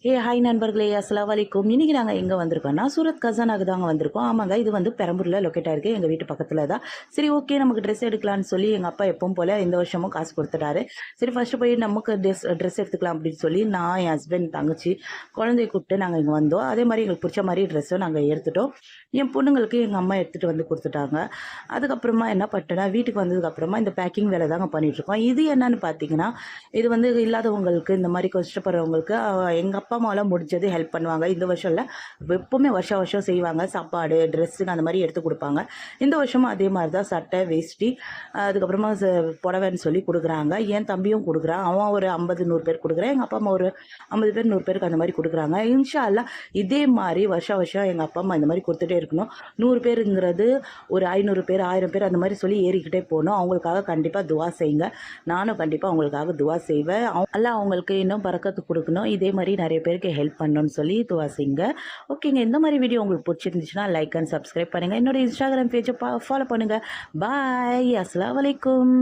Hi நண்பர்களே, அஸ்ஸலாமு அலைக்கும். இன்றைக்கி நாங்கள் எங்கே வந்திருக்கோம்னா, சூரத் கசானாக்கு தாங்க வந்திருக்கோம். ஆமாங்க, இது வந்து பெரம்பூரில் லொக்கேட் ஆகிருக்கு, எங்கள் வீட்டு பக்கத்தில் தான். சரி, ஓகே, நமக்கு ட்ரெஸ் எடுக்கலான்னு சொல்லி எங்கள் அப்பா எப்பவும் போல் இந்த வருஷமும் காசு கொடுத்துட்டாரு. சரி, ஃபஸ்ட்டு போய் நமக்கு ட்ரெஸ் எடுத்துக்கலாம் அப்படின்னு சொல்லி நான், என் ஹஸ்பண்ட், தங்கச்சி, குழந்தைய கூப்பிட்டு நாங்கள் இங்கே வந்தோம். அதே மாதிரி எங்களுக்கு பிடிச்ச மாதிரி ட்ரெஸ்ஸும் நாங்கள் எடுத்துட்டோம். என் பொண்ணுங்களுக்கு எங்கள் அம்மா எடுத்துகிட்டு வந்து கொடுத்துட்டாங்க. அதுக்கப்புறமா என்ன பண்ணிட்டேன்னா, வீட்டுக்கு வந்ததுக்கப்புறமா இந்த பேக்கிங் வேலை தாங்க பண்ணிகிட்ருக்கோம். இது என்னன்னு பார்த்தீங்கன்னா, இது வந்து இல்லாதவங்களுக்கு, இந்த மாதிரி கஷ்டப்படுறவங்களுக்கு எங்கள் அப்பா அம்மாவெல்லாம் முடிஞ்சது ஹெல்ப் பண்ணுவாங்க. இந்த வருஷம் இல்லை, எப்போவுமே வருஷம் வருஷம் செய்வாங்க. சாப்பாடு, ட்ரெஸ்ஸுங்க அந்த மாதிரி எடுத்து கொடுப்பாங்க. இந்த வருஷமும் அதே மாதிரி தான் சட்டை, வேஷ்டி, அதுக்கப்புறமா புடவைன்னு சொல்லி கொடுக்குறாங்க. என் தம்பியும் கொடுக்குறான். அவன் ஒரு 50 100 பேர் கொடுக்குறான். எங்கள் அப்பா அம்மா ஒரு 50 பேர் 100 பேருக்கு அந்த மாதிரி கொடுக்குறாங்க. இன்ஷா அல்லாஹ் இதே மாதிரி வருஷம் வருஷம் எங்கள் அப்பா அம்மா இந்த மாதிரி கொடுத்துட்டே இருக்கணும். 100 பேருங்கிறது ஒரு 500 பேர், 1000 பேர் அந்த மாதிரி சொல்லி ஏறிக்கிட்டே போகணும். அவங்களுக்காக கண்டிப்பாக துவா செய்யுங்க. நானும் கண்டிப்பாக அவங்களுக்காக துவா செய்வேன். அல்லாஹ் அவங்களுக்கு இன்னும் பரக்கத்து கொடுக்கணும். இதே மாதிரி நிறைய பேருக்கு ஹெல்ப் பண்ணணும்னு சொல்லி துவா செய்யுங்க. ஓகேங்க, இந்த மாதிரி வீடியோ உங்களுக்கு பிடிச்சிருந்துச்சுன்னா லைக் அண்ட் சப்ஸ்கிரைப் பண்ணுங்கள். என்னோட இன்ஸ்டாகிராம் பேஜை ஃபாலோ பண்ணுங்கள். பாய், அஸ்ஸலாமு அலைக்கும்.